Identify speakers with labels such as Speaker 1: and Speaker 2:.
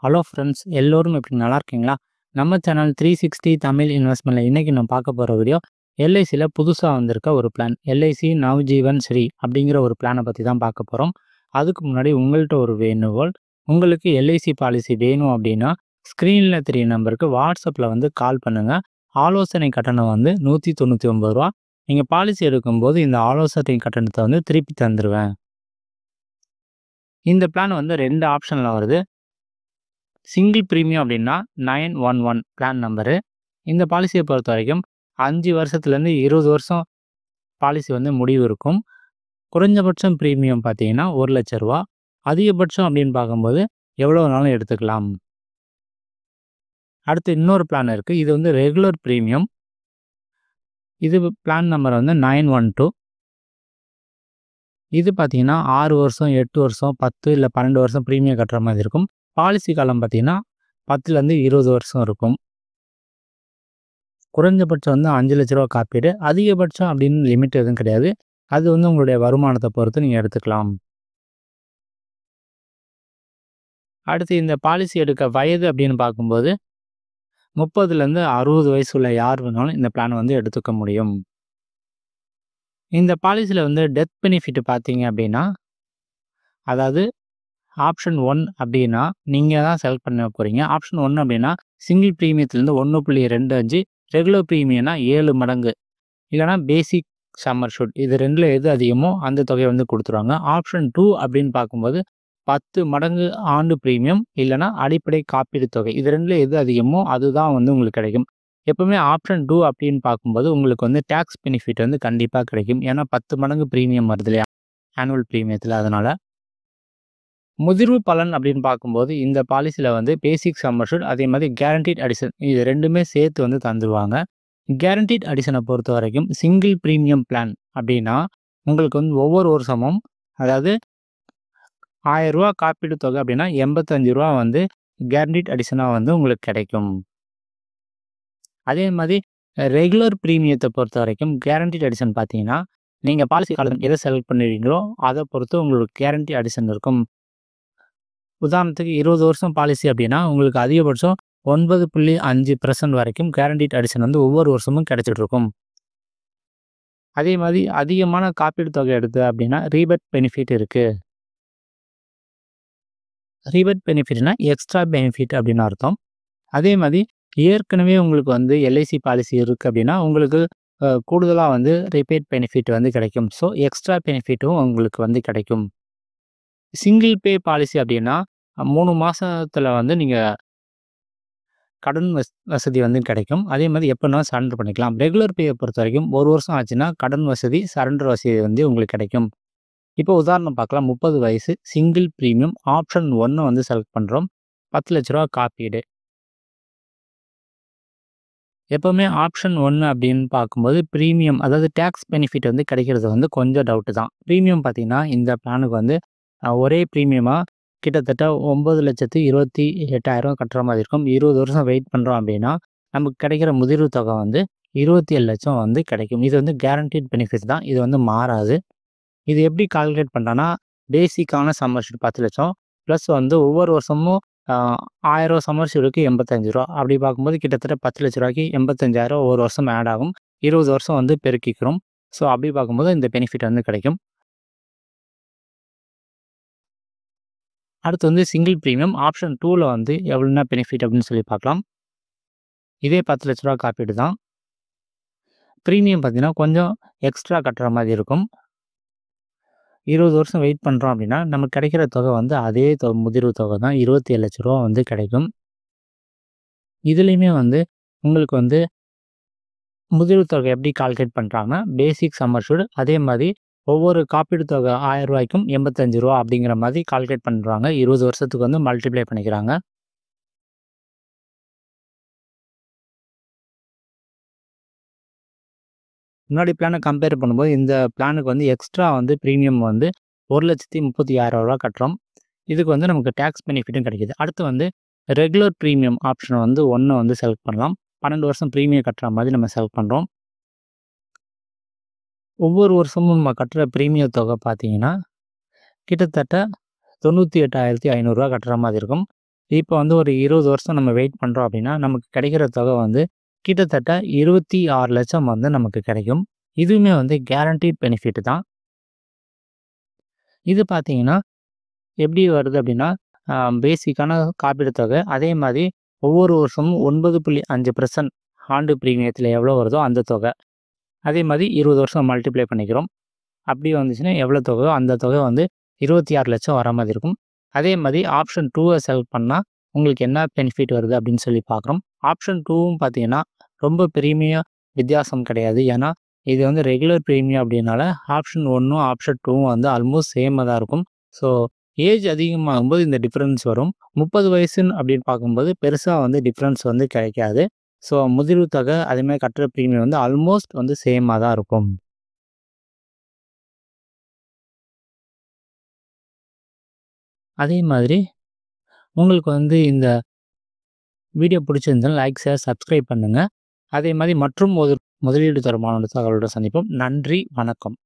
Speaker 1: Hello friends, எல்லோரும் எப்படி நல்லா இருக்கீங்களா? நம்ம சேனல் 360 தமிழ் இன்வெஸ்ட்மெண்ட்ல இன்னைக்கு நம்ம பார்க்க போகிற வீடியோ எல்ஐசியில் புதுசாக வந்திருக்க ஒரு பிளான் எல்ஐசி நவ்ஜீவன் ஸ்ரீ அப்படிங்கிற ஒரு பிளானை பற்றி தான் பார்க்க போகிறோம். அதுக்கு முன்னாடி உங்கள்கிட்ட ஒரு வேண்டுகோள், உங்களுக்கு எல்ஐசி பாலிசி வேணும் அப்படின்னா ஸ்க்ரீனில் தெரிய நம்பருக்கு வாட்ஸ்அப்பில் வந்து கால் பண்ணுங்கள். ஆலோசனை கட்டணம் வந்து 199 ரூபா. நீங்கள் பாலிசி எடுக்கும்போது இந்த ஆலோசனை கட்டணத்தை வந்து திருப்பி தந்துடுவேன். இந்த பிளான் வந்து 2 ஆப்ஷனில் வருது. சிங்கிள் ப்ரீமியம் அப்படின்னா 911 பிளான் நம்பரு. இந்த பாலிசியை பொறுத்த வரைக்கும் 5 வருஷத்துலேருந்து 20 வருஷம் பாலிசி வந்து முடிவு இருக்கும். குறைஞ்சபட்சம் ப்ரீமியம் பார்த்தீங்கன்னா 1,00,000 ரூபா. அதிகபட்சம் அப்படின்னு பார்க்கும்போது எவ்வளோ வேணாலும் எடுத்துக்கலாம். அடுத்து இன்னொரு பிளான் இருக்குது. இது வந்து ரெகுலர் ப்ரீமியம். இது பிளான் நம்பர் வந்து 912. இது பார்த்தீங்கன்னா 6 வருஷம், 8 வருஷம், 10 இல்லை 12 வருஷம் ப்ரீமியம் கட்டுற மாதிரி இருக்கும். பாலிசி காலம் பார்த்தீங்கன்னா 10லேருந்து 20 வருஷம் இருக்கும். குறைஞ்சபட்சம் வந்து 5,00,000 ரூபா காப்பீடு. அதிகபட்சம் அப்படின்னு லிமிட் எதுவும் கிடையாது. அது வந்து உங்களுடைய வருமானத்தை பொறுத்து நீங்கள் எடுத்துக்கலாம். அடுத்து இந்த பாலிசி எடுக்க வயது அப்படின்னு பார்க்கும்போது 30லேருந்து 60 வயசு உள்ள யார் வேணாலும் இந்த பிளான் வந்து எடுத்துக்க முடியும். இந்த பாலிசியில் வந்து டெத் பெனிஃபிட் பார்த்தீங்க அப்படின்னா, அதாவது ஆப்ஷன் 1 அப்படின்னா நீங்கள் தான் செலக்ட் பண்ண போகிறீங்க. ஆப்ஷன் 1 அப்படின்னா சிங்கிள் ப்ரீமியத்துலேருந்து 1.25, ரெகுலர் ப்ரீமியம்னா 7 மடங்கு, இல்லைனா பேசிக் சம்மர் ஷூட், இது 2ல் எது அதிகமோ அந்த தொகையை வந்து கொடுத்துருவாங்க. ஆப்ஷன் 2 அப்படின்னு பார்க்கும்போது 10 மடங்கு ஆண்டு ப்ரீமியம், இல்லைனா அடிப்படை காப்பீடு தொகை, இது 2ல் எது அதிகமோ அதுதான் வந்து உங்களுக்கு கிடைக்கும். எப்போவுமே ஆப்ஷன் 2 அப்படின்னு பார்க்கும்போது உங்களுக்கு வந்து டேக்ஸ் பெனிஃபிட் வந்து கண்டிப்பாக கிடைக்கும். ஏன்னா 10 மடங்கு ப்ரீமியம் வருது இல்லையா ஆனுவல் ப்ரீமியத்தில். அதனால் முதிர்வு பலன் அப்படின்னு பார்க்கும்போது இந்த பாலிசியில் வந்து பேசிக் சம்மர் ஷூட், அதே மாதிரி கேரண்டீட் அடிஷன், இது 2மே சேர்த்து வந்து தந்துடுவாங்க. கேரண்டீட் அடிஷனை பொறுத்த வரைக்கும் சிங்கிள் ப்ரீமியம் பிளான் அப்படின்னா உங்களுக்கு வந்து ஒவ்வொரு வருஷமும், அதாவது 1000 ரூபா காப்பீடு தொகை அப்படின்னா 85 ரூபா வந்து கேரண்டீட் அடிஷனாக வந்து உங்களுக்கு கிடைக்கும். அதே மாதிரி ரெகுலர் ப்ரீமியத்தை பொறுத்த வரைக்கும் கேரண்டீட் அடிஷன் பார்த்தீங்கன்னா நீங்கள் பாலிசி காலம் எதை செலக்ட் பண்ணுறீங்களோ அதை பொறுத்து உங்களுக்கு கேரண்டி அடிஷன் இருக்கும். உதாரணத்துக்கு 20 வருஷம் பாலிசி அப்படின்னா உங்களுக்கு அதிகபட்சம் 9.5% வரைக்கும் கேரண்டீட் அடிஷன் வந்து ஒவ்வொரு வருஷமும் கிடைச்சிட்டு இருக்கும். அதே மாதிரி அதிகமான காப்பீடு தொகை எடுத்து அப்படின்னா ரீபேட் பெனிஃபிட் இருக்குது. ரீபேட் பெனிஃபிட்னா எக்ஸ்ட்ரா பெனிஃபிட் அப்படின்னு அர்த்தம். அதே மாதிரி ஏற்கனவே உங்களுக்கு வந்து எல்ஐசி பாலிசி இருக்குது அப்படின்னா உங்களுக்கு கூடுதலாக வந்து ரீபேட் பெனிஃபிட் வந்து கிடைக்கும். ஸோ எக்ஸ்ட்ரா பெனிஃபிட்டும் உங்களுக்கு வந்து கிடைக்கும். சிங்கிள் பே பாலிசி அப்படின்னா 3 மாதத்தில் வந்து நீங்கள் கடன் வசதி வந்து கிடைக்கும். அதே மாதிரி எப்போனாலும் சரண்டர் பண்ணிக்கலாம். ரெகுலர் பேயை பொறுத்த வரைக்கும் 1 வருஷம் ஆச்சுன்னா கடன் வசதி, சரண்டர் வசதி வந்து உங்களுக்கு கிடைக்கும். இப்போ உதாரணம் பார்க்கலாம். 30 வயசு, சிங்கிள் ப்ரீமியம், ஆப்ஷன் 1 வந்து செலக்ட் பண்ணுறோம். 10,00,000 ரூபா காப்பீடு. எப்போவுமே ஆப்ஷன் 1 அப்படின்னு பார்க்கும்போது ப்ரீமியம், அதாவது டேக்ஸ் பெனிஃபிட் வந்து கிடைக்கிறது வந்து கொஞ்சம் டவுட்டு தான். ப்ரீமியம் பார்த்தீங்கன்னா இந்த பிளானுக்கு வந்து ஒரே ப்ரீமியமாக கிட்டத்தட்ட 9,28,000 கட்டுற மாதிரி இருக்கும். 20 வருஷம் வெயிட் பண்ணுறோம் அப்படின்னா நமக்கு கிடைக்கிற முதிர்வு தொகை வந்து 27,00,000 வந்து கிடைக்கும். இது வந்து கேரண்டீட் பெனிஃபிட் தான். இது வந்து மாறாது. இது எப்படி கால்குலேட் பண்ணுறோன்னா பேசிக்கான சம்மர் ஷீட் 10,00,000 ப்ளஸ் வந்து ஒவ்வொரு வருஷமும் 1000 சம்மர் ஷீட்டுக்கு 85 ரூபா. அப்படி பார்க்கும்போது கிட்டத்தட்ட 10,00,000 ரூபாய்க்கு 85,000 ஒவ்வொரு வருஷம் ஆட் ஆகும். 20 வருஷம் வந்து பெருக்கிக்கிறோம். ஸோ அப்படி பார்க்கும்போது இந்த பெனிஃபிட் வந்து கிடைக்கும். அடுத்து வந்து சிங்கிள் ப்ரீமியம் ஆப்ஷன் 2ல் வந்து எவ்வளோனா பெனிஃபிட் அப்படின்னு சொல்லி பார்க்கலாம். இதே 10,00,000 ரூபா காப்பீடு தான். ப்ரீமியம் பார்த்தீங்கன்னா கொஞ்சம் எக்ஸ்ட்ரா கட்டுற மாதிரி இருக்கும். 20 வருஷம் வெயிட் பண்ணுறோம் அப்படின்னா நமக்கு கிடைக்கிற தொகை வந்து அதே முதிர்வு தொகை தான் 27,00,000 ரூபா வந்து கிடைக்கும். இதுலேயுமே வந்து உங்களுக்கு வந்து முதிர்வு தொகை எப்படி கால்குலேட் பண்ணுறாங்கன்னா பேசிக் சம்மர் ஷூட், அதே மாதிரி ஒவ்வொரு காப்பீடு தொகை 1000 ரூபாய்க்கும் 85 ரூபா அப்படிங்கிற மாதிரி கால்குலேட் பண்ணுறாங்க. 20 வருஷத்துக்கு வந்து மல்டிப்ளை பண்ணிக்கிறாங்க. முன்னாடி பிளானை கம்பேர் பண்ணும்போது இந்த பிளானுக்கு வந்து எக்ஸ்ட்ரா வந்து ப்ரீமியம் வந்து 1,36,000 ரூபா கட்டுறோம். இதுக்கு வந்து நமக்கு டேக்ஸ் பெனிஃபிட்டும் கிடைக்கிது. அடுத்து வந்து ரெகுலர் ப்ரீமியம் ஆப்ஷனை வந்து 1 வந்து செலக்ட் பண்ணலாம். 12 வருஷம் ப்ரீமியம் கட்டுற மாதிரி நம்ம செலக்ட் பண்ணுறோம். ஒவ்வொரு வருஷமும் நம்ம கட்டுற ப்ரீமியம் தொகை பார்த்தீங்கன்னா கிட்டத்தட்ட 98,500 ரூபா கட்டுற மாதிரி இருக்கும். இப்போ வந்து ஒரு 20 வருஷம் நம்ம வெயிட் பண்ணுறோம் அப்படின்னா, நமக்கு கிடைக்கிற தொகை வந்து கிட்டத்தட்ட 26,00,000 வந்து நமக்கு கிடைக்கும். இதுவுமே வந்து கேரண்டீட் பெனிஃபிட் தான். இது பார்த்தீங்கன்னா, எப்படி வருது அப்படின்னா, பேசிக்கான காப்பீடு தொகை. அதே மாரி ஒவ்வொரு வருஷமும் 9.5% ஆண்டு பிரீமியத்தில எவ்வளோ வருதோ அந்த தொகை. அதே மாரி 20 வருஷம் மல்டிப்ளை பண்ணிக்கிறோம். அப்படி வந்துச்சுன்னா எவ்வளோ தொகையோ அந்த தொகை வந்து 26,00,000 வர மாதிரி இருக்கும். அதே மாரி ஆப்ஷன் 2 செலக்ட் பண்ணா உங்களுக்கு என்ன பெனிஃபிட் வருது அப்படின்னு சொல்லி பார்க்குறோம். ஆப்ஷன் 2வும் பார்த்தீங்கன்னா, ரொம்ப பெரிய வித்தியாசம் கிடையாது. ஏன்னா, இது வந்து ரெகுலர் பிரீமியம் அப்படின்னால ஆப்ஷன் 1ம், ஆப்ஷன் 2வும் வந்து ஆல்மோஸ்ட் சேமா தான் இருக்கும். ஸோ, ஏஜ் அதிகமாகும்போது இந்த டிஃபரன்ஸ் வரும். 30 வயசுன்னு அப்படின்னு பார்க்கும்போது பெருசா வந்து டிஃபரன்ஸ் வந்து கிடைக்காது. ஸோ, முதிர்வு தொகை அதேமாரி கட்டுற பிரீமியம் வந்து ஆல்மோஸ்ட் வந்து சேமா தான் இருக்கும். அதே மாதிரி உங்களுக்கு வந்து இந்த வீடியோ பிடிச்சிருந்தா லைக், ஷேர், சப்ஸ்கிரைப் பண்ணுங்க. அதே மாரி மற்றும் ஒரு முதலீடு தரமான தகவலுடன் சந்திப்போம். நன்றி, வணக்கம்.